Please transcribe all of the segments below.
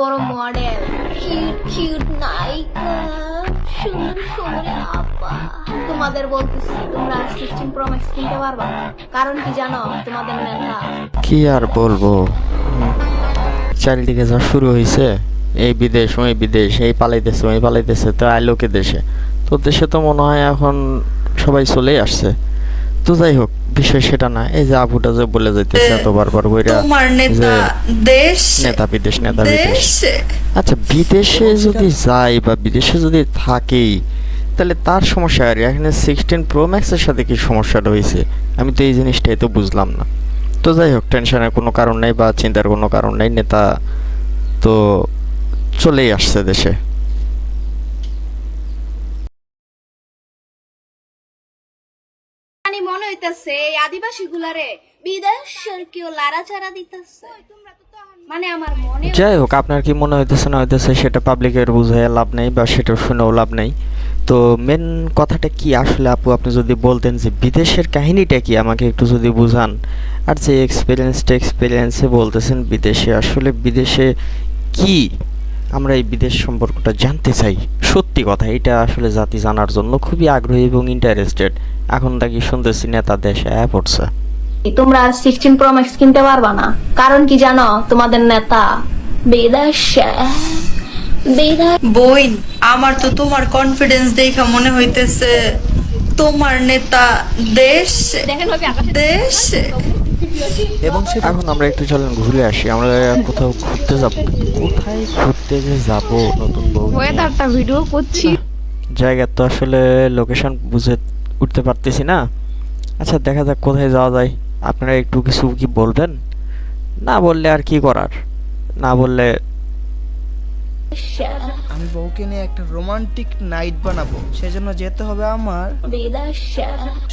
বড় model, cute cute নায়িকা, সুন্দর সুন্দর আপা, তোমাদের বলতেছি তোমরা 16 প্রো ম্যাক্স কিনতে পারবা না। কারণ কি জানো? তোমাদের নেতা। কি আর বলবো, চারিদিকে যা শুরু হয়েছে, এই বিদেশ ওই বিদেশ, এই পালাইতেছে ওই পালাইতেছে, তো আইলোকে দেশে, তো দেশে তো মনে হয় এখন সবাই চলেই আসছে। তো যাই হোক, বিষয় সেটা না। এই যে আপুটা যে বলে যাইতেছে এত বারবার বইরা তোমার নেতা দেশ, নেতা বিদেশ নেতা বিদেশ। আচ্ছা, বিদেশে যদি যাই বা বিদেশে যদি থাকেই, তাহলে তার সমস্যা আর এখানে 16 প্রো ম্যাক্সের সাথে কি সমস্যাটা হয়েছে? আমি তো এই জিনিসটাই তো বুঝলাম না। তো যাই হোক, টেনশনের কোনো কারণ নেই বা চিন্তার কোনো কারণ নেই, নেতা তো চলেই আসছে দেশে। মনে হইতেছে এই আদিবাসী গুলারে বিদেশের কেউ লাড়াচাড়া দিতেছে। মানে আমার মনে যাই হোক, আপনার কি মনে হইতেছে না হইতেছে সেটা পাবলিকের বুঝায় লাভ নেই বা সেটা শুনেও লাভ নেই। তো মেন কথাটা কি আসলে আপু, আপনি যদি বলতেন যে বিদেশের কাহিনীটা কি আমাকে একটু যদি বুঝান। আর যে এক্সপিরিয়েন্সে বলতেছেন বিদেশে, আসলে বিদেশে কি, আমরা এই বিদেশ সম্পর্কটা জানতে চাই। সত্যি কথা, এটা আসলে জাতি জানার জন্য খুবই আগ্রহী এবং ইন্টারেস্টেড। এখন নাকি শুনতেছি নেতা দেশে পড়ছে। তোমরা 16 প্রো ম্যাক্স কিনতে পারবা না। কারণ কি জানো? তোমাদের নেতা বিদেশে। বইন, আমার তো তোমার কনফিডেন্স দেখা মনে হইতেছে তোমার নেতা দেশ দেশ। এবং এখন আমরা একটু চলেন ঘুরে আসি। আমরা কোথাও ঘুরতে যাব, কোথায় ঘুরতে যে যাব নতুন বউ নিয়ে। ওয়েদারটা ভিডিও করছি, জায়গা তো আসলে লোকেশন বুঝে উঠতে পারতেছি না। আচ্ছা, দেখা যাক কোথায় যাওয়া যায়। আপনারা একটু কিছু কি বলবেন? না বললে আর কি করার, না বললে। আমি বউকে নিয়ে একটা রোমান্টিক নাইট বানাবো, সেজন্য যেতে হবে আমার বিদেশে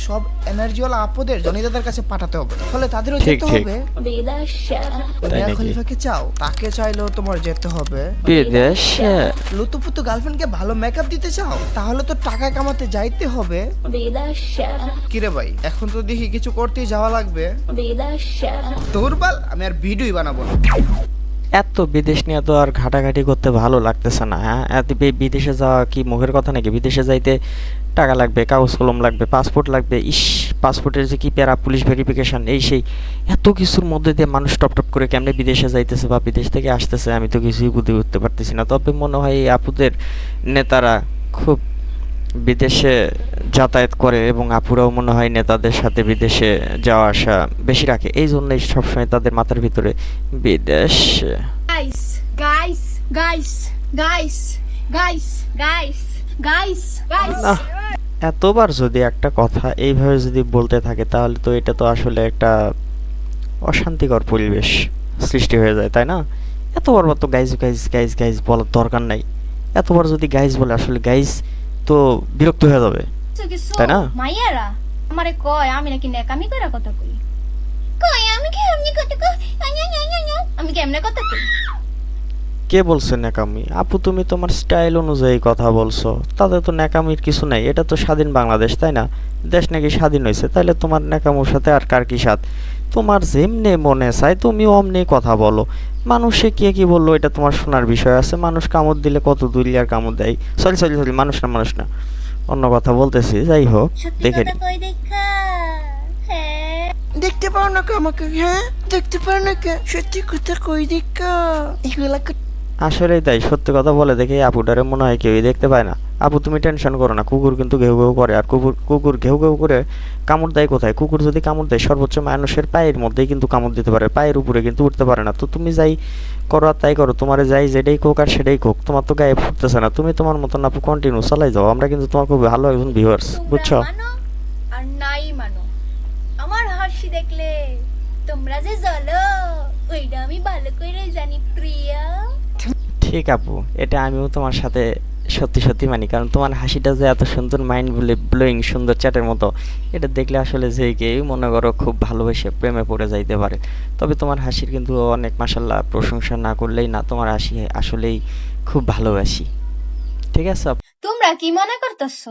সব এনার্জিওয়ালা আপদের জনিদাদের কাছে পাঠাতে হবে, ফলে তাদেরও ঠিক, যেতে ঠিক। হবে। বিদেশে তাই মিয়া নাকি? খলিফাকে চাও, তাকে চাইলেও তোমার যেতে হবে। বিদেশে? লুতুপুতু গার্লফ্রেন্ডকে ভালো মেকআপ দিতে চাও, তাহলে তো টাকা কামাতে যাইতে হবে। বিদেশে কিরে ভাই, এখন তো দেখি কিছু করতেই যাওয়া লাগবে। বিদেশে দুর্বল, আমি আর ভিডিওই বানাবো না। এত বিদেশ নিয়ে তো আর ঘাটাঘাটি করতে ভালো লাগতেছে না। হ্যাঁ, এত বিদেশে যাওয়া কি মুখের কথা নাকি? বিদেশে যাইতে টাকা লাগবে, কাগজ কলম লাগবে, পাসপোর্ট লাগবে। ইস, পাসপোর্টের যে কি প্যারা, পুলিশ ভেরিফিকেশন, এই সেই এত কিছুর মধ্যে দিয়ে মানুষ টপ টপ করে কেমনে বিদেশে যাইতেছে বা বিদেশ থেকে আসতেছে, আমি তো কিছুই বুঝে উঠতে পারতেছি না। তবে মনে হয় এই আপুদের নেতারা খুব বিদেশে যাতায়াত করে এবং আপুরাও মনে হয় নেতাদের সাথে বিদেশে যাওয়া আসা বেশি রাখে, এই জন্যই সবসময় তাদের মাথার ভিতরে বিদেশ। Guys guys guys guys guys guys guys guys না, এতবার যদি একটা কথা এইভাবে যদি বলতে থাকে, তাহলে তো এটা তো আসলে একটা অশান্তিকর পরিবেশ সৃষ্টি হয়ে যায়, তাই না? এতবার তো গাইজ গাইজ গাইজ গাইজ বলার দরকার নাই। এতবার যদি গাইজ বলে, আসলে গাইজ তো বিরক্ত হয়ে যাবে, তাই না? মাইয়ারা আমারে কয় আমি নাকি নেকামি কইরা কথা কই। কই আমি কেমনে কথা কই? আমি কেমনে কথা কই? কে বলছে ন্যাকামি? আপু, তুমি তোমার স্টাইল অনুযায়ী কথা বলছো, তাতে তো ন্যাকামির কিছু নাই। এটা তো স্বাধীন বাংলাদেশ, তাই না? দেশ নাকি স্বাধীন হয়েছে, তাহলে তোমার ন্যাকামোর সাথে আর কার কি সাথ? তোমার যেমনে মনে চায় তুমি অমনি কথা বলো। মানুষে কে কি বললো এটা তোমার শোনার বিষয় আছে। মানুষ কামড় দিলে কত দূরে আর কামড় দেয়। সরি সরি সরি, মানুষ না মানুষ না, অন্য কথা বলতেছি। যাই হোক, দেখে নিই। কই দেখা? হ্যাঁ দেখতে পাও না কে আমাকে? হ্যাঁ, দেখতে পাও না কে? সত্যি কথা কই দেখা এগুলা। আসলেই তাই, সত্যি কথা বলে দেখে আপুটারে মনে হয় কেউই দেখতে পায় না। আপু, তুমি টেনশন করো না, কুকুর কিন্তু ঘেউ ঘেউ করে। আর কুকুর কুকুর ঘেউ ঘেউ করে কামড় দেয় কোথায়? কুকুর যদি কামড় দেয় সর্বোচ্চ মানুষের পায়ের মধ্যেই কিন্তু কামড় দিতে পারে, পায়ের উপরে কিন্তু উঠতে পারে না। তো তুমি যাই করো আর তাই করো, তোমার যাই যেটাই কোক আর সেটাই কোক, তোমার তো গায়ে ফুটতেছে না। তুমি তোমার মতন আপু কন্টিনিউ চালাই যাও, আমরা কিন্তু তোমার খুব ভালো একজন ভিউয়ার্স, বুঝছো? মানো আর নাই মানো, আমার হাসি দেখলে তোমরা যে জ্বলো ওইটা আমি ভালো করে জানি প্রিয়া। ঠিক আপু, এটা আমিও তোমার সাথে সত্যি সত্যি মানি, কারণ তোমার হাসিটা যে এত সুন্দর, মাইন্ড ব্লোয়িং সুন্দর চ্যাটের মতো, এটা দেখলে আসলে যে কেউ মনে করো খুব ভালোবেসে প্রেমে পড়ে যাইতে পারে। তবে তোমার হাসির কিন্তু অনেক মাশাল্লাহ, প্রশংসা না করলেই না, তোমার হাসি আসলেই খুব ভালোবাসি। ঠিক আছে আপু? তোমরা কি মনে করতেছো?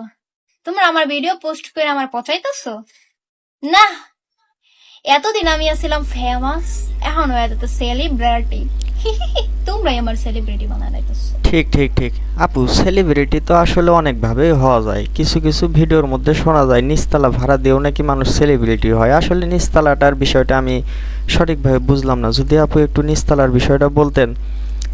তোমরা আমার ভিডিও পোস্ট করে আমার পচাইতেছো না? এতদিন আমি ছিলাম ফেমাস, এখন হয়ে যেত সেলিব্রিটি। তোমরাই আমার সেলিব্রিটি বানায় রাখতেছো। ঠিক ঠিক ঠিক আপু, সেলিব্রিটি তো আসলে অনেকভাবেই হওয়া যায়। কিছু কিছু ভিডিওর মধ্যে শোনা যায় নিচতলা ভাড়া দিয়েও নাকি মানুষ সেলিব্রিটি হয়। আসলে নিচতলাটার বিষয়টা আমি সঠিকভাবে বুঝলাম না, যদি আপু একটু নিচতলার বিষয়টা বলতেন।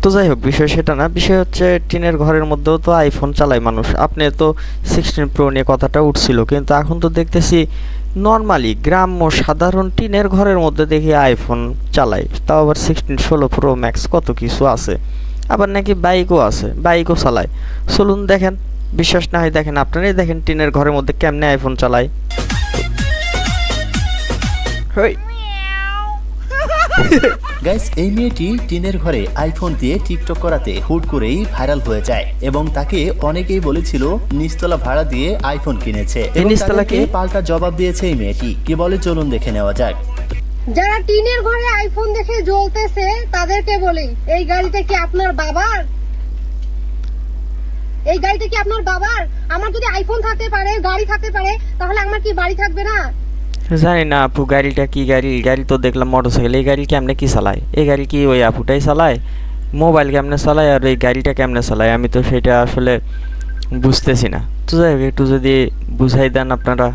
তো যাই হোক, বিষয় সেটা না, বিষয় হচ্ছে টিনের ঘরের মধ্যেও তো আইফোন চালায় মানুষ। আপনি তো 16 প্রো নিয়ে কথাটা উঠছিল, কিন্তু এখন তো দেখতেছি নর্মালি গ্রাম্য সাধারণ টিনের ঘরের মধ্যে দেখি আইফোন চালায়, তাও আবার 16 প্রো ম্যাক্স কত কিছু আছে। আবার নাকি বাইকও আছে, বাইকও চালায়। চলুন দেখেন, বিশ্বাস না হয় দেখেন, আপনারাই দেখেন টিনের ঘরের মধ্যে কেমনে আইফোন চালায়। হই গাইস, এই মেয়েটি টিনের ঘরে আইফোন দিয়ে টিকটক করাতে হুট করেই ভাইরাল হয়ে যায় এবং তাকে অনেকেই বলেছিল নিচতলা ভাড়া দিয়ে আইফোন কিনেছে এবং তাকে পাল্টা জবাব দিয়েছে এই মেয়েটি। কি বলে চলুন দেখে নেওয়া যাক। যারা টিনের ঘরে আইফোন দেখে জ্বলতেছে তাদেরকে বলি, এই গাড়িটা কি আপনার বাবার? এই গাড়িটা কি আপনার বাবার? আমার যদি আইফোন থাকতে পারে, গাড়ি থাকতে পারে, তাহলে আমার কি বাড়ি থাকবে না? জানি না আপু, গাড়িটা কি গাড়ি? গাড়ি তো দেখলাম মোটরসাইকেল। এই গাড়ি কেমনে কি চালায়? এই গাড়ি কি ওই আপুটাই চালায়? মোবাইল কেমনে চালায় আর এই গাড়িটা কেমনে চালায়? আমি তো সেটা আসলে বুঝতেছি না। তো যাই হোক, একটু যদি বুঝাই দেন আপনারা।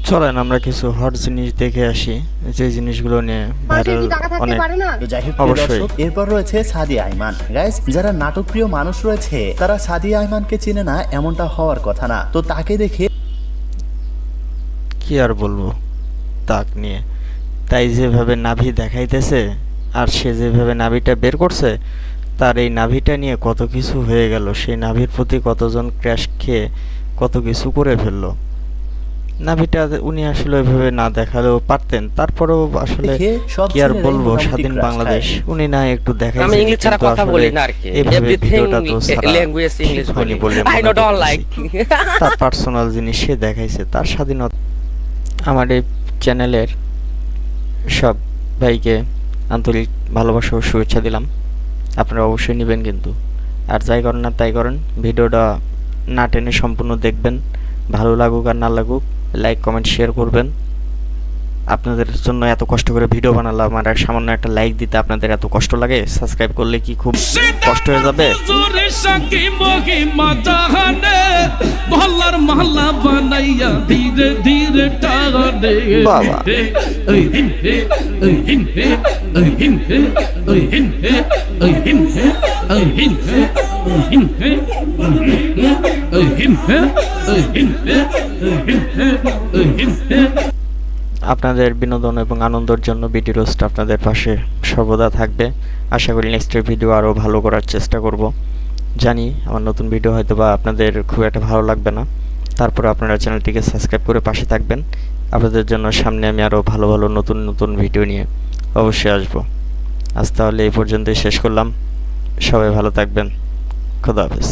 চলেন আমরা কিছু হট জিনিস দেখে আসি, যে জিনিসগুলো নিয়ে ভাইরাল অনেক। তো যাই হোক, অবশ্যই। দর্শক, এরপর রয়েছে সাদিয়া আইমান। গাইস, যারা নাটক প্রিয় মানুষ রয়েছে তারা সাদিয়া আইমানকে চেনে না এমনটা হওয়ার কথা না। তো তাকে দেখে কি আর বলবো তাক নিয়ে, তাই যেভাবে নাভি দেখাইতেছে আর সে যেভাবে নাভিটা বের করছে, তার এই নাভিটা নিয়ে কত কিছু হয়ে গেল। সেই নাভির প্রতি কতজন ক্র্যাশ খেয়ে কত কিছু করে ফেললো। নাভিটা উনি আসলে ওইভাবে না দেখালেও পারতেন, তারপরেও আসলে দেখে সব কি আর ছেলেরাই বলবো, মোটামুটি স্বাধীন crush বাংলাদেশ খায়। উনি না একটু দেখাইছে। আমি ইংলিশ ছাড়া কিন্তু কথা আসলে বলি না আর কি। এভাবে এভরিথিং ভিডিওটা তো ছাড়া ল্যাঙ্গুয়েজ ইংলিশ ঠিক বলি। হয়নি বলে আই মনে নো ডোন্ট লাইক। করতেছি। তার পার্সোনাল জিনিস সে দেখাইছে, তার স্বাধীনতা। আমার এই চ্যানেলের সব ভাইকে আন্তরিক ভালোবাসা ও শুভেচ্ছা দিলাম। আপনারা অবশ্যই নেবেন কিন্তু, আর যাই করেন না তাই করেন, ভিডিওটা না টেনে সম্পূর্ণ দেখবেন। ভালো লাগুক আর না লাগুক, লাইক কমেন্ট শেয়ার করবেন। আপনাদের জন্য এত কষ্ট করে ভিডিও বানালাম, আর সামান্য একটা লাইক দিতে আপনাদের এত কষ্ট লাগে? সাবস্ক্রাইব করলে কি খুব কষ্ট হয়ে যাবে? বাবা, আপনাদের বিনোদন এবং আনন্দের জন্য বিটি রোস্ট আপনাদের পাশে সর্বদা থাকবে। আশা করি নেক্সটের ভিডিও আরও ভালো করার চেষ্টা করব। জানি আমার নতুন ভিডিও হয়তো বা আপনাদের খুব একটা ভালো লাগবে না, তারপরে আপনারা চ্যানেলটিকে সাবস্ক্রাইব করে পাশে থাকবেন। আপনাদের জন্য সামনে আমি আরও ভালো ভালো নতুন নতুন ভিডিও নিয়ে অবশ্যই আসবো। আজ তাহলে এই পর্যন্তই শেষ করলাম। সবাই ভালো থাকবেন। খোদা হাফেজ।